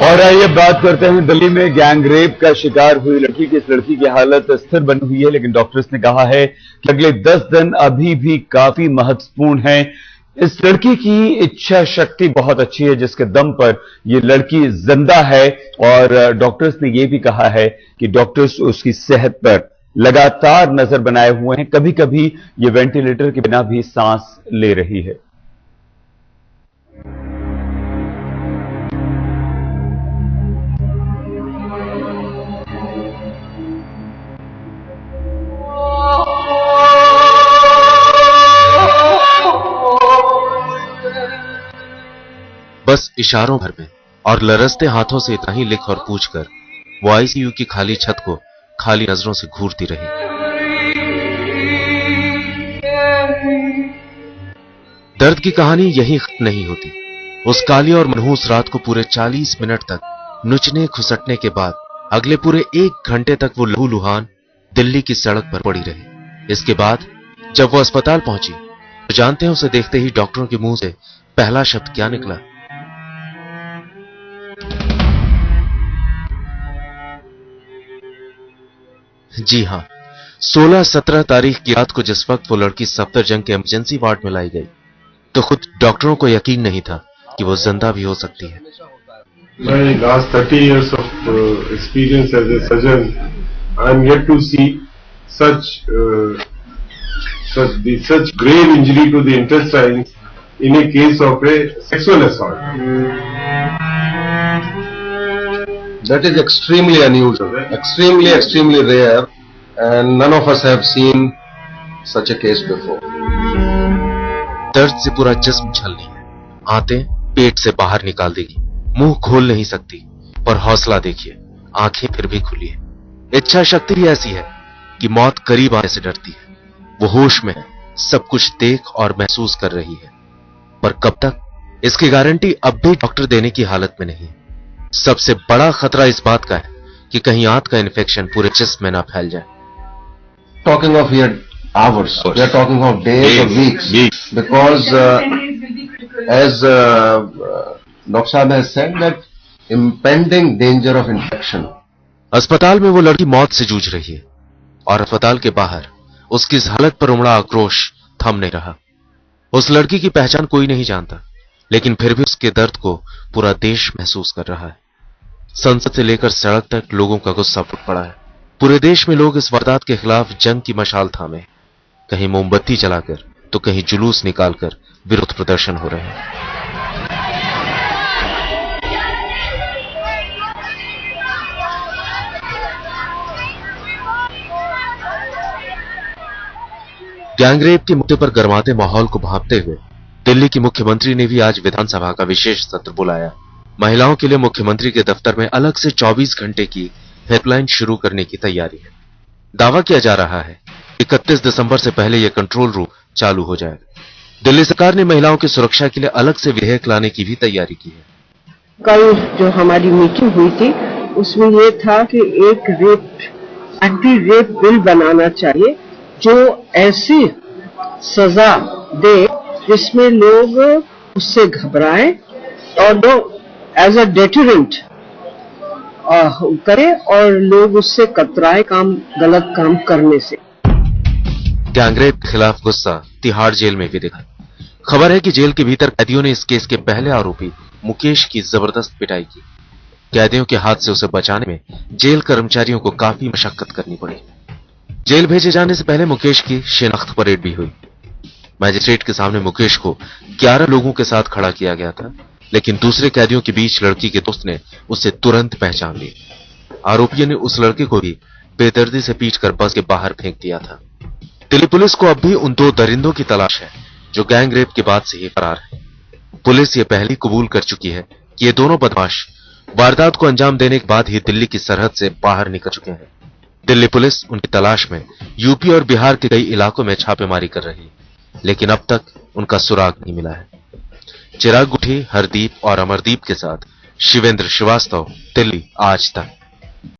और आइए बात करते हैं दिल्ली में गैंग रेप का शिकार हुई लड़की की। इस लड़की की हालत स्थिर बनी हुई है, लेकिन डॉक्टर्स ने कहा है कि अगले 10 दिन अभी भी काफी महत्वपूर्ण है। इस लड़की की इच्छा शक्ति बहुत अच्छी है, जिसके दम पर यह लड़की जिंदा है। और डॉक्टर्स ने यह भी कहा है कि डॉक्टर्स उसकी सेहत पर लगातार नजर बनाए हुए हैं। कभी कभी ये वेंटिलेटर के बिना भी सांस ले रही है। बस इशारों भर में और लरजते हाथों से इतना ही लिख और पूछकर वो आईसीयू की खाली छत को खाली नजरों से घूरती रही। दर्द की कहानी यही खत्म नहीं होती। उस काली और मनहूस रात को पूरे 40 मिनट तक नुचने खुसटने के बाद अगले पूरे 1 घंटे तक वो लहूलुहान दिल्ली की सड़क पर पड़ी रही। इसके बाद जब वो अस्पताल पहुंची तो जानते हैं उसे देखते ही डॉक्टरों के मुंह से पहला शब्द क्या निकला? जी हां, 16-17 तारीख की रात को जिस वक्त वो लड़की सफदरजंग के इमरजेंसी वार्ड में लाई गई तो खुद डॉक्टरों को यकीन नहीं था कि वो जिंदा भी हो सकती है। My last 30 years of experience as a surgeon, I am yet to see such grave injury to the intestines in a case of a sexual assault. That is extremely unusual, extremely rare, and none of us have seen such a case before. दर्द से पूरा जिस्म छलनी है, आंतें पेट से बाहर निकाल देगी, मुंह खोल नहीं सकती, और हौसला देखिए, आंखें फिर भी खुली है। इच्छा शक्ति भी ऐसी है कि मौत करीब आने से डरती है। वो होश में है, सब कुछ देख और महसूस कर रही है, पर कब तक, इसकी गारंटी अब भी डॉक्टर देने की हालत में नहीं है। सबसे बड़ा खतरा इस बात का है कि कहीं आंत का इन्फेक्शन पूरे जिस्म में ना फैल जाए। Talking of here hours, we are talking of days or weeks, because as Dr. Saab has said that impending danger of infection. अस्पताल में वो लड़की मौत से जूझ रही है और अस्पताल के बाहर उसकी इस हालत पर उमड़ा आक्रोश थम नहीं रहा। उस लड़की की पहचान कोई नहीं जानता, लेकिन फिर भी उसके दर्द को पूरा देश महसूस कर रहा है। संसद से लेकर सड़क तक लोगों का गुस्सा फूट पड़ा है। पूरे देश में लोग इस वारदात के खिलाफ जंग की मशाल थामे, कहीं मोमबत्ती जलाकर तो कहीं जुलूस निकालकर विरोध प्रदर्शन हो रहे हैं। गैंगरेप के मुद्दे पर गरमाते माहौल को भांपते हुए दिल्ली की मुख्यमंत्री ने भी आज विधानसभा का विशेष सत्र बुलाया। महिलाओं के लिए मुख्यमंत्री के दफ्तर में अलग से 24 घंटे की हेल्पलाइन शुरू करने की तैयारी है। दावा किया जा रहा है 31 दिसंबर से पहले यह कंट्रोल रूम चालू हो जाएगा। दिल्ली सरकार ने महिलाओं की सुरक्षा के लिए अलग से विधेयक लाने की भी तैयारी की है। कल जो हमारी मीटिंग हुई थी उसमें यह था कि एक एंटी रेप बिल बनाना चाहिए जो ऐसी सजा दे जिसमें लोग उससे घबराएं और लोग एज अ डेटरेंट करे और लोग उससे कतराए गलत काम करने से। गैंगरेप के खिलाफ गुस्सा तिहाड़ जेल में भी दिखा। खबर है कि जेल के भीतर कैदियों ने इस केस के पहले आरोपी मुकेश की जबरदस्त पिटाई की। कैदियों के हाथ से उसे बचाने में जेल कर्मचारियों को काफी मशक्कत करनी पड़ी। जेल भेजे जाने से पहले मुकेश की शिनाख्त परेड भी हुई। मैजिस्ट्रेट के सामने मुकेश को 11 लोगों के साथ खड़ा किया गया था, लेकिन दूसरे कैदियों के बीच लड़की के दोस्त ने उसे तुरंत पहचान लिया। आरोपियों ने उस लड़के को भी बेदर्दी से पीटकर बस के बाहर फेंक दिया था। दिल्ली पुलिस को अब भी उन 2 दरिंदों की तलाश है जो गैंगरेप के बाद से ही फरार है। पुलिस ये पहले कबूल कर चुकी है कि ये दोनों बदमाश वारदात को अंजाम देने के बाद ही दिल्ली की सरहद से बाहर निकल चुके हैं। दिल्ली पुलिस उनकी तलाश में यूपी और बिहार के कई इलाकों में छापेमारी कर रही है, लेकिन अब तक उनका सुराग नहीं मिला है। चिराग गुठी, हरदीप और अमरदीप के साथ शिवेंद्र श्रीवास्तव, दिल्ली आज तक।